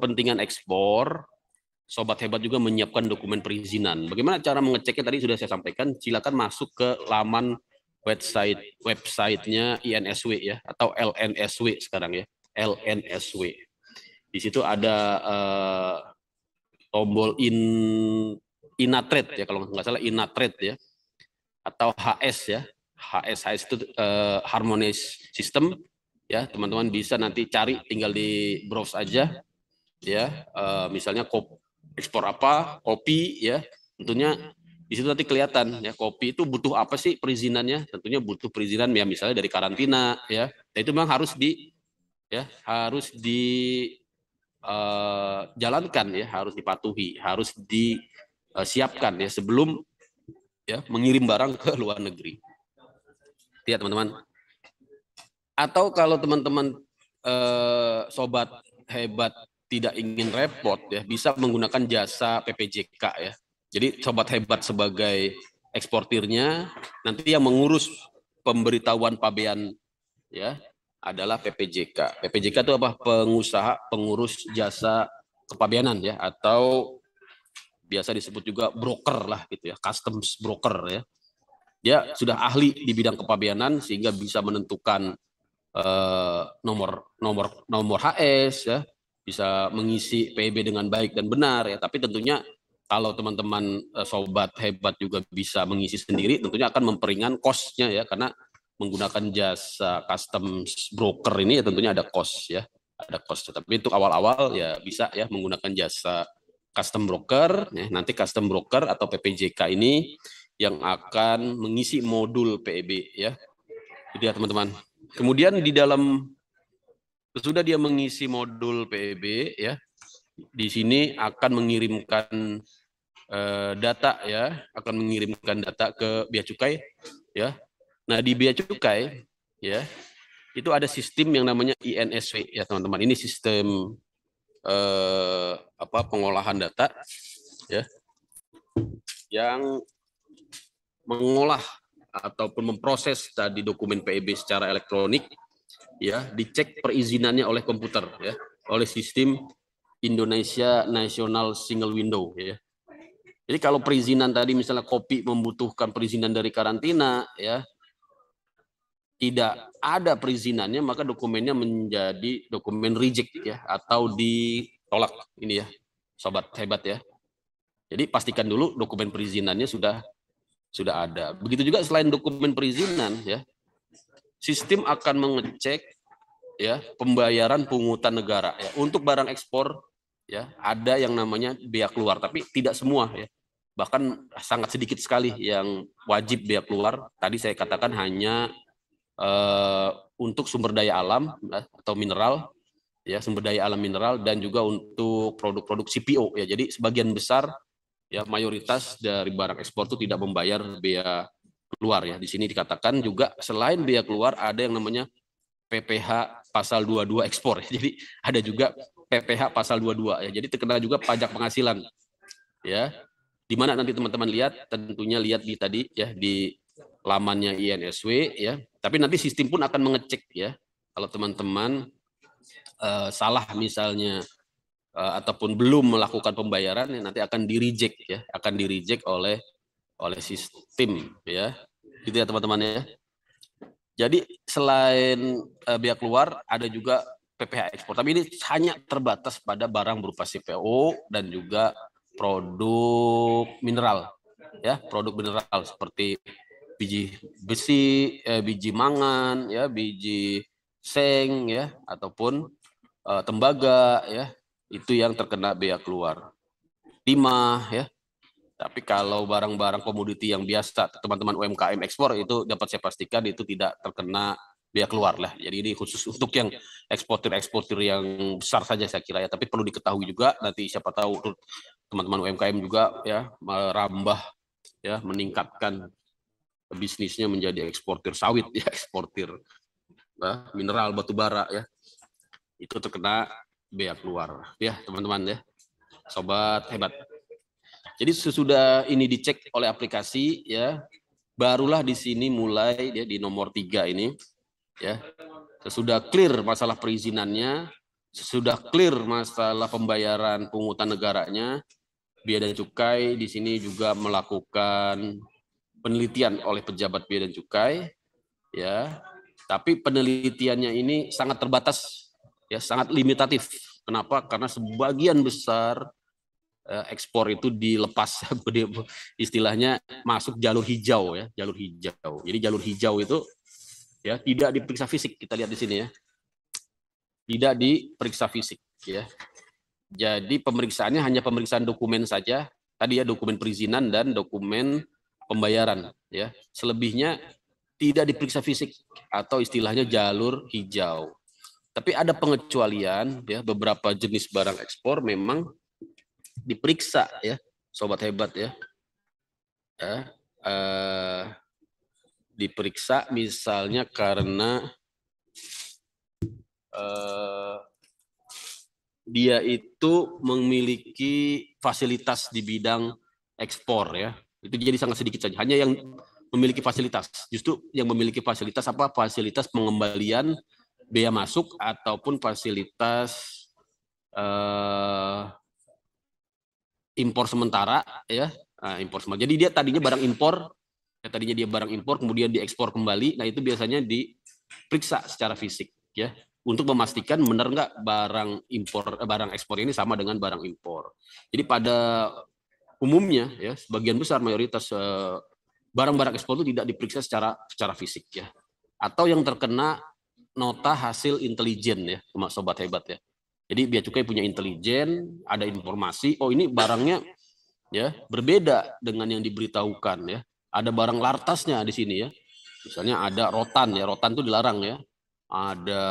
kepentingan ekspor, sobat hebat juga menyiapkan dokumen perizinan. Bagaimana cara mengeceknya tadi sudah saya sampaikan. Silakan masuk ke laman websitenya INSW ya, atau LNSW sekarang ya, LNSW. Di situ ada tombol Inatrade ya, kalau nggak salah Inatrade ya, atau HS ya. HS itu Harmonized System ya, teman-teman bisa nanti cari, tinggal di browse aja ya. Misalnya ekspor apa, kopi ya, tentunya di situ nanti kelihatan ya, kopi itu butuh apa sih perizinannya. Tentunya butuh perizinan ya, misalnya dari karantina ya. Dan itu memang harus jalankan ya, harus dipatuhi, harus disiapkan ya sebelum ya mengirim barang ke luar negeri. Ya teman-teman. Atau kalau teman-teman sobat hebat tidak ingin repot ya, bisa menggunakan jasa PPJK ya. Jadi sobat hebat sebagai eksportirnya, nanti yang mengurus pemberitahuan pabean ya adalah PPJK. PPJK itu apa? Pengusaha pengurus jasa kepabeanan ya, atau biasa disebut juga broker lah gitu ya, customs broker ya. Dia sudah ahli di bidang kepabeanan sehingga bisa menentukan nomor HS ya, bisa mengisi PEB dengan baik dan benar ya. Tapi tentunya kalau teman-teman sobat hebat juga bisa mengisi sendiri, tentunya akan memperingan cost-nya ya, karena menggunakan jasa customs broker ini ya tentunya ada cost ya, ada cost. Tapi untuk awal-awal ya bisa ya menggunakan jasa custom broker ya. Nanti custom broker atau PPJK ini yang akan mengisi modul PEB ya. Itu ya teman-teman. Kemudian di dalam sudah dia mengisi modul PEB ya, di sini akan mengirimkan data ya, akan mengirimkan data ke Bea Cukai ya. Nah di Bea Cukai ya itu ada sistem yang namanya INSW ya teman-teman. Ini sistem pengolahan data ya, yang mengolah ataupun memproses tadi dokumen PEB secara elektronik ya, dicek perizinannya oleh komputer ya, oleh sistem Indonesia National Single Window ya. Jadi kalau perizinan tadi misalnya kopi membutuhkan perizinan dari karantina ya, tidak ada perizinannya, maka dokumennya menjadi dokumen reject ya, atau ditolak ini ya sobat hebat ya. Jadi pastikan dulu dokumen perizinannya sudah ada. Begitu juga selain dokumen perizinan ya, sistem akan mengecek ya pembayaran pungutan negara ya. Untuk barang ekspor ya ada yang namanya bea keluar, tapi tidak semua ya. Bahkan sangat sedikit sekali yang wajib bea keluar. Tadi saya katakan hanya untuk sumber daya alam atau mineral ya, sumber daya alam mineral, dan juga untuk produk-produk CPO ya. Jadi sebagian besar ya, mayoritas dari barang ekspor itu tidak membayar bea keluar ya. Di sini dikatakan juga selain bea keluar ada yang namanya PPh pasal 22 ekspor. Jadi ada juga PPh pasal 22 ya. Jadi terkena juga pajak penghasilan. Ya. Di mana nanti teman-teman lihat, tentunya lihat di tadi ya, di lamannya INSW ya. Tapi nanti sistem pun akan mengecek ya. Kalau teman-teman salah misalnya ataupun belum melakukan pembayaran, nanti akan di-reject ya, akan di-reject oleh sistem ya. Gitu ya teman-teman ya. Jadi selain bea keluar ada juga PPh ekspor, tapi ini hanya terbatas pada barang berupa CPO dan juga produk mineral ya, produk mineral seperti biji besi, biji mangan ya, biji seng ya, ataupun tembaga ya, itu yang terkena bea keluar. Timah ya. Tapi kalau barang-barang komoditi yang biasa teman-teman UMKM ekspor, itu dapat saya pastikan itu tidak terkena bea keluar lah. Jadi ini khusus untuk yang eksportir yang besar saja saya kira ya. Tapi perlu diketahui juga, nanti siapa tahu teman-teman UMKM juga ya merambah ya, meningkatkan bisnisnya menjadi eksportir sawit ya, eksportir mineral batu bara ya. Itu terkena bea keluar ya teman-teman ya, sobat hebat. Jadi sesudah ini dicek oleh aplikasi ya, barulah di sini mulai ya, di nomor 3 ini ya, sesudah clear masalah perizinannya, sudah clear masalah pembayaran pungutan negaranya, Bea dan Cukai di sini juga melakukan penelitian oleh pejabat Bea dan Cukai, ya. Tapi penelitiannya ini sangat terbatas, ya, sangat limitatif. Kenapa? Karena sebagian besar ekspor itu dilepas, istilahnya masuk jalur hijau, ya, jalur hijau. Jadi jalur hijau itu ya tidak diperiksa fisik. Kita lihat di sini ya, tidak diperiksa fisik, ya. Jadi pemeriksaannya hanya pemeriksaan dokumen saja, tadi ya, dokumen perizinan dan dokumen pembayaran, ya. Selebihnya tidak diperiksa fisik atau istilahnya jalur hijau. Tapi ada pengecualian, ya, beberapa jenis barang ekspor memang diperiksa, ya, sobat hebat, ya. Diperiksa misalnya karena dia itu memiliki fasilitas di bidang ekspor, ya. Itu jadi sangat sedikit saja. Hanya yang memiliki fasilitas. Justru yang memiliki fasilitas apa? Fasilitas pengembalian bea masuk ataupun fasilitas impor sementara, ya. Nah, impor sementara. Jadi dia tadinya barang impor, kemudian diekspor kembali. Nah, itu biasanya diperiksa secara fisik, ya, untuk memastikan benar nggak barang ekspor ini sama dengan barang impor. Jadi pada umumnya, ya, sebagian besar mayoritas barang-barang ekspor itu tidak diperiksa secara fisik, ya. Atau yang terkena nota hasil intelijen, ya, sobat hebat, ya. Jadi Bea Cukai punya intelijen, ada informasi, oh ini barangnya, ya, berbeda dengan yang diberitahukan, ya. Ada barang lartasnya di sini, ya. Misalnya ada rotan, ya, rotan itu dilarang, ya. Ada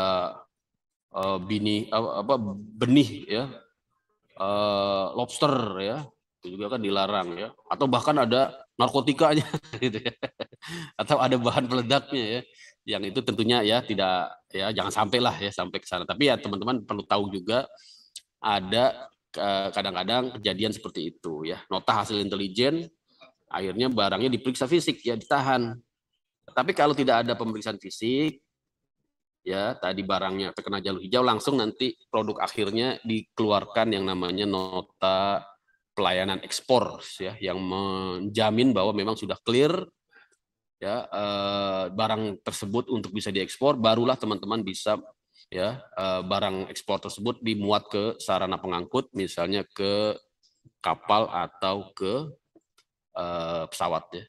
benih, ya, lobster, ya, itu juga kan dilarang, ya. Atau bahkan ada narkotikanya, gitu, ya. Atau ada bahan peledaknya, ya, yang itu tentunya, ya, tidak, ya, jangan sampai lah, ya, sampai ke sana. Tapi ya teman-teman perlu tahu juga ada kadang-kadang kejadian seperti itu, ya. Nota hasil intelijen, akhirnya barangnya diperiksa fisik, ya, ditahan. Tapi kalau tidak ada pemeriksaan fisik, ya, tadi barangnya terkena jalur hijau, langsung nanti produk akhirnya dikeluarkan yang namanya nota pelayanan ekspor, ya, yang menjamin bahwa memang sudah clear, ya, barang tersebut untuk bisa diekspor, barulah teman-teman bisa, ya, barang ekspor tersebut dimuat ke sarana pengangkut, misalnya ke kapal atau ke pesawat, ya.